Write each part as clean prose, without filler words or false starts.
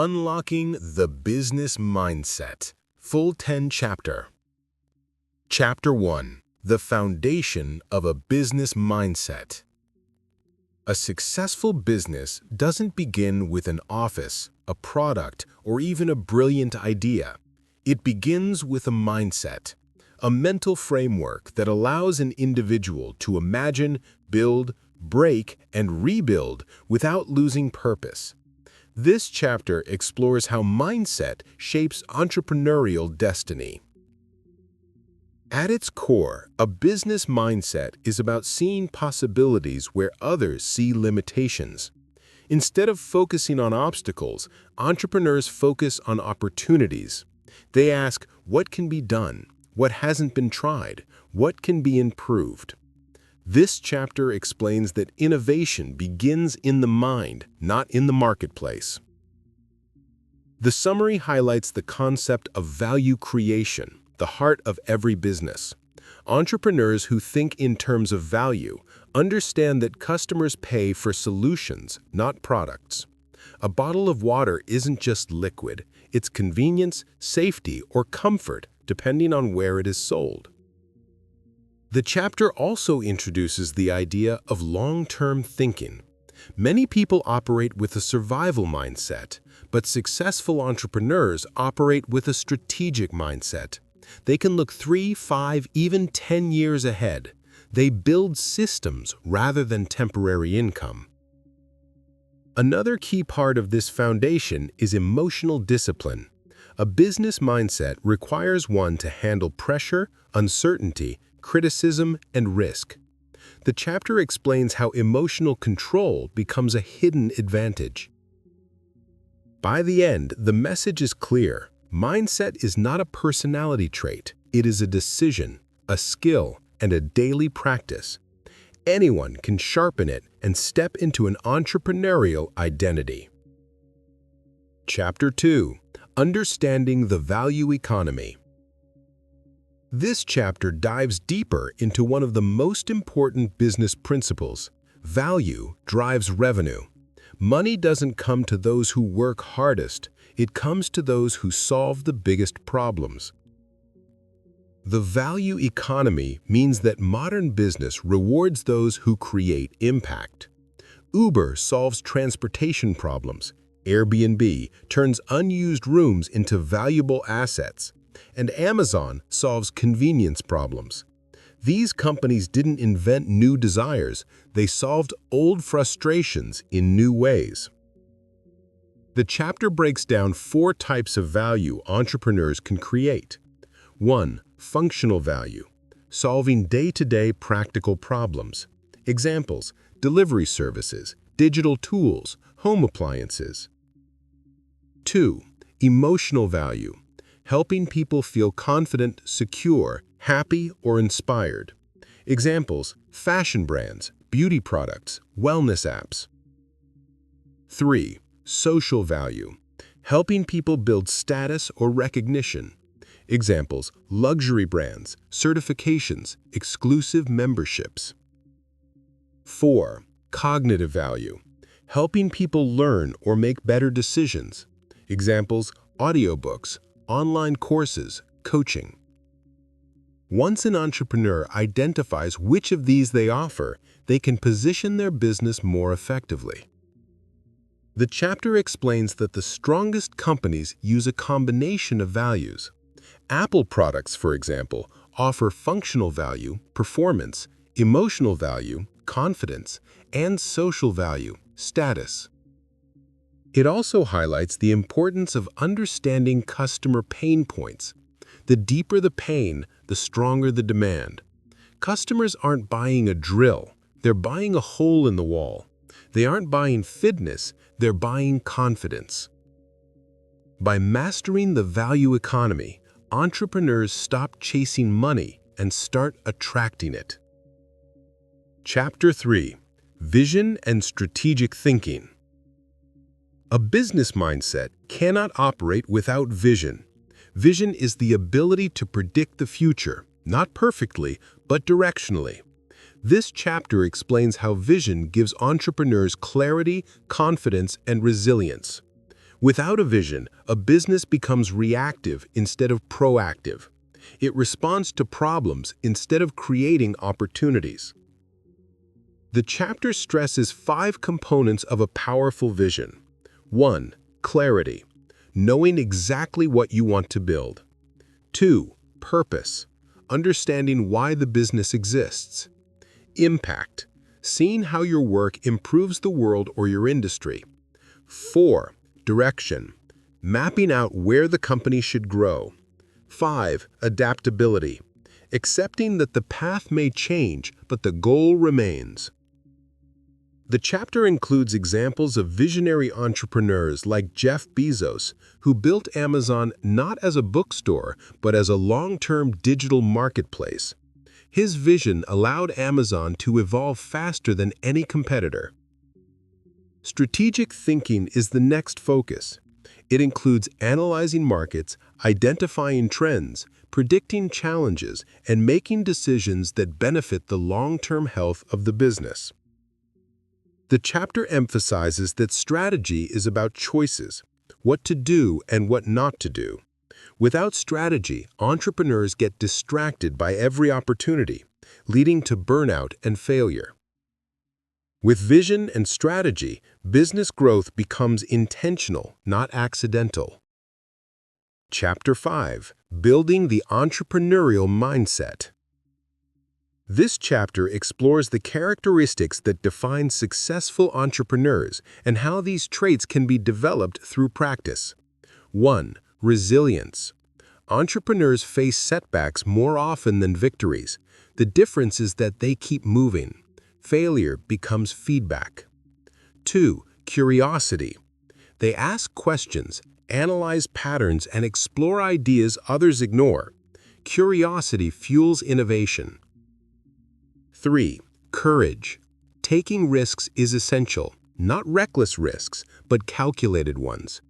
Unlocking the Business Mindset, Full 10 Chapter. Chapter 1. The Foundation of a Business Mindset. A successful business doesn't begin with an office, a product, or even a brilliant idea. It begins with a mindset, a mental framework that allows an individual to imagine, build, break, and rebuild without losing purpose. This chapter explores how mindset shapes entrepreneurial destiny. At its core, a business mindset is about seeing possibilities where others see limitations. Instead of focusing on obstacles, entrepreneurs focus on opportunities. They ask, what can be done? What hasn't been tried? What can be improved? This chapter explains that innovation begins in the mind, not in the marketplace. The summary highlights the concept of value creation, the heart of every business. Entrepreneurs who think in terms of value understand that customers pay for solutions, not products. A bottle of water isn't just liquid, it's convenience, safety, or comfort, depending on where it is sold. The chapter also introduces the idea of long-term thinking. Many people operate with a survival mindset, but successful entrepreneurs operate with a strategic mindset. They can look 3, 5, even 10 years ahead. They build systems rather than temporary income. Another key part of this foundation is emotional discipline. A business mindset requires one to handle pressure, uncertainty, criticism, and risk. The chapter explains how emotional control becomes a hidden advantage. By the end, the message is clear. Mindset is not a personality trait. It is a decision, a skill, and a daily practice. Anyone can sharpen it and step into an entrepreneurial identity. Chapter 2. Understanding the Value Economy. This chapter dives deeper into one of the most important business principles. Value drives revenue. Money doesn't come to those who work hardest, it comes to those who solve the biggest problems. The value economy means that modern business rewards those who create impact. Uber solves transportation problems. Airbnb turns unused rooms into valuable assets. And Amazon solves convenience problems. These companies didn't invent new desires, they solved old frustrations in new ways. The chapter breaks down 4 types of value entrepreneurs can create. 1. Functional value, solving day-to-day practical problems. Examples: delivery services, digital tools, home appliances. 2. Emotional value, helping people feel confident, secure, happy, or inspired. Examples: fashion brands, beauty products, wellness apps. 3. Social value, helping people build status or recognition. Examples: luxury brands, certifications, exclusive memberships. 4. Cognitive value, helping people learn or make better decisions. Examples: audiobooks, online courses, coaching. Once an entrepreneur identifies which of these they offer, they can position their business more effectively. The chapter explains that the strongest companies use a combination of values. Apple products, for example, offer functional value, performance, emotional value, confidence, and social value, status. It also highlights the importance of understanding customer pain points. The deeper the pain, the stronger the demand. Customers aren't buying a drill, they're buying a hole in the wall. They aren't buying fitness, they're buying confidence. By mastering the value economy, entrepreneurs stop chasing money and start attracting it. Chapter 3. Vision and Strategic Thinking. A business mindset cannot operate without vision. Vision is the ability to predict the future, not perfectly, but directionally. This chapter explains how vision gives entrepreneurs clarity, confidence, and resilience. Without a vision, a business becomes reactive instead of proactive. It responds to problems instead of creating opportunities. The chapter stresses 5 components of a powerful vision. 1. Clarity, knowing exactly what you want to build. 2. Purpose, understanding why the business exists. Impact, seeing how your work improves the world or your industry. 4. Direction, mapping out where the company should grow. 5. Adaptability, accepting that the path may change, but the goal remains. The chapter includes examples of visionary entrepreneurs like Jeff Bezos, who built Amazon not as a bookstore, but as a long-term digital marketplace. His vision allowed Amazon to evolve faster than any competitor. Strategic thinking is the next focus. It includes analyzing markets, identifying trends, predicting challenges, and making decisions that benefit the long-term health of the business. The chapter emphasizes that strategy is about choices, what to do and what not to do. Without strategy, entrepreneurs get distracted by every opportunity, leading to burnout and failure. With vision and strategy, business growth becomes intentional, not accidental. Chapter 5. Building the Entrepreneurial Mindset. This chapter explores the characteristics that define successful entrepreneurs and how these traits can be developed through practice. 1. Resilience. Entrepreneurs face setbacks more often than victories. The difference is that they keep moving. Failure becomes feedback. 2. Curiosity. They ask questions, analyze patterns, and explore ideas others ignore. Curiosity fuels innovation. 3. Courage. Taking risks is essential, not reckless risks, but calculated ones.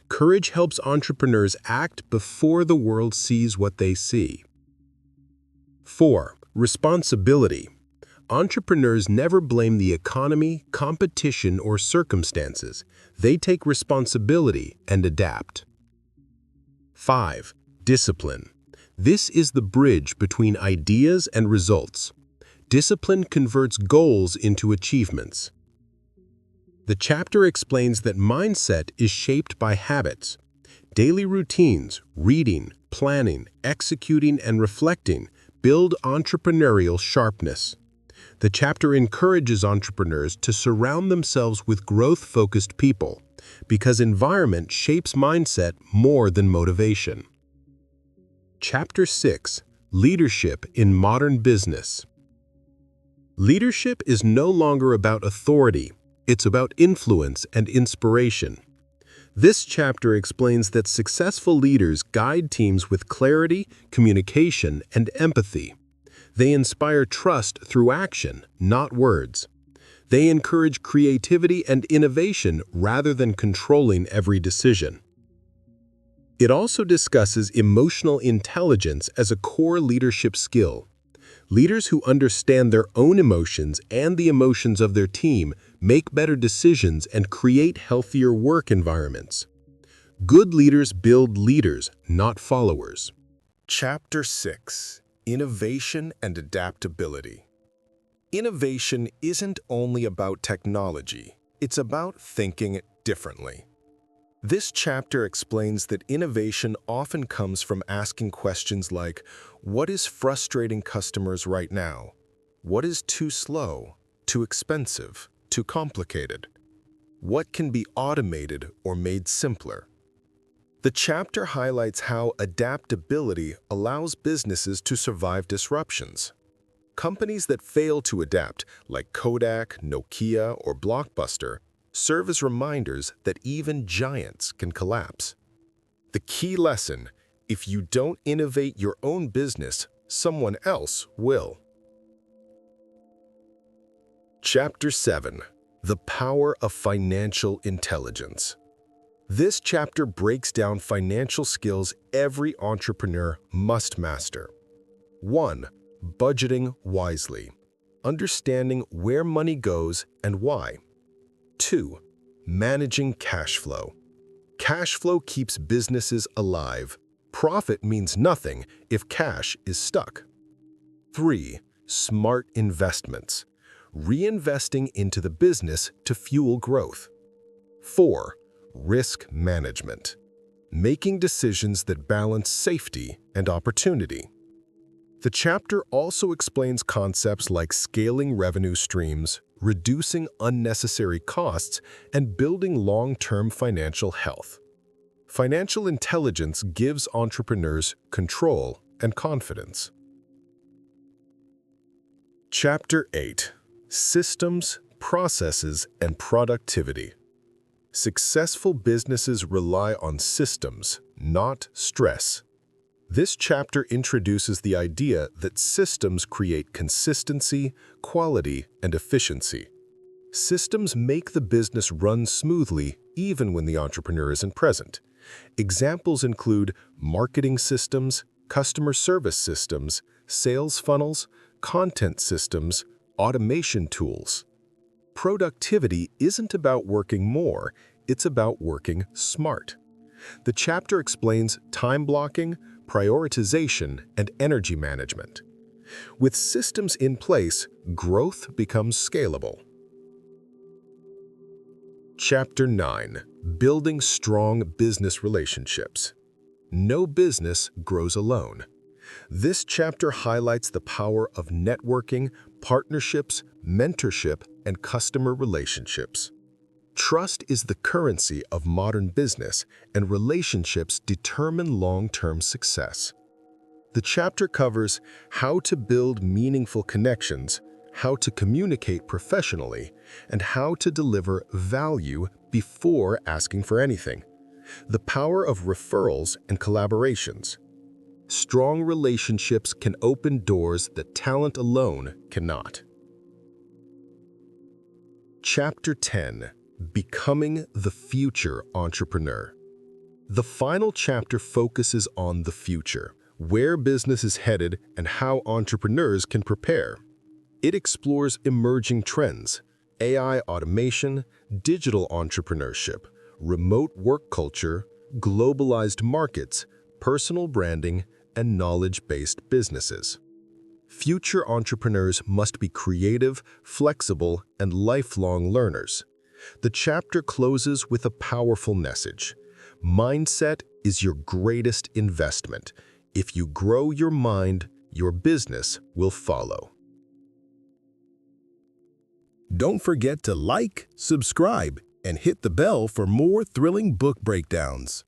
Courage helps entrepreneurs act before the world sees what they see. 4. Responsibility. Entrepreneurs never blame the economy, competition, or circumstances. They take responsibility and adapt. 5. Discipline. This is the bridge between ideas and results. Discipline converts goals into achievements. The chapter explains that mindset is shaped by habits. Daily routines, reading, planning, executing, and reflecting build entrepreneurial sharpness. The chapter encourages entrepreneurs to surround themselves with growth-focused people, because environment shapes mindset more than motivation. Chapter 6. Leadership in Modern Business. Leadership is no longer about authority, it's about influence and inspiration. This chapter explains that successful leaders guide teams with clarity, communication, and empathy. They inspire trust through action, not words. They encourage creativity and innovation rather than controlling every decision. It also discusses emotional intelligence as a core leadership skill. Leaders who understand their own emotions and the emotions of their team make better decisions and create healthier work environments. Good leaders build leaders, not followers. Chapter 6. Innovation and Adaptability. Innovation isn't only about technology, it's about thinking differently. This chapter explains that innovation often comes from asking questions like, what is frustrating customers right now? What is too slow, too expensive, too complicated? What can be automated or made simpler? The chapter highlights how adaptability allows businesses to survive disruptions. Companies that fail to adapt, like Kodak, Nokia, or Blockbuster, serve as reminders that even giants can collapse. The key lesson: if you don't innovate your own business, someone else will. Chapter 7. The Power of Financial Intelligence. This chapter breaks down financial skills every entrepreneur must master. 1. Budgeting wisely. Understanding where money goes and why. 2. Managing cash flow. Cash flow keeps businesses alive. Profit means nothing if cash is stuck. 3. Smart investments. Reinvesting into the business to fuel growth. 4. Risk management. Making decisions that balance safety and opportunity. The chapter also explains concepts like scaling revenue streams, reducing unnecessary costs, and building long-term financial health. Financial intelligence gives entrepreneurs control and confidence. Chapter 8. Systems, Processes, and Productivity. Successful businesses rely on systems, not stress. This chapter introduces the idea that systems create consistency, quality, and efficiency. Systems make the business run smoothly even when the entrepreneur isn't present. Examples include marketing systems, customer service systems, sales funnels, content systems, automation tools. Productivity isn't about working more, it's about working smart. The chapter explains time blocking, prioritization, and energy management. With systems in place, growth becomes scalable. Chapter 9. Building strong business relationships. No business grows alone. This chapter highlights the power of networking, partnerships, mentorship, and customer relationships. Trust is the currency of modern business, and relationships determine long-term success. The chapter covers how to build meaningful connections, how to communicate professionally, and how to deliver value before asking for anything. The power of referrals and collaborations. Strong relationships can open doors that talent alone cannot. Chapter 10. Becoming the Future Entrepreneur. The final chapter focuses on the future, where business is headed and how entrepreneurs can prepare. It explores emerging trends, AI automation, digital entrepreneurship, remote work culture, globalized markets, personal branding, and knowledge-based businesses. Future entrepreneurs must be creative, flexible, and lifelong learners. The chapter closes with a powerful message. Mindset is your greatest investment. If you grow your mind, your business will follow. Don't forget to like, subscribe, and hit the bell for more thrilling book breakdowns.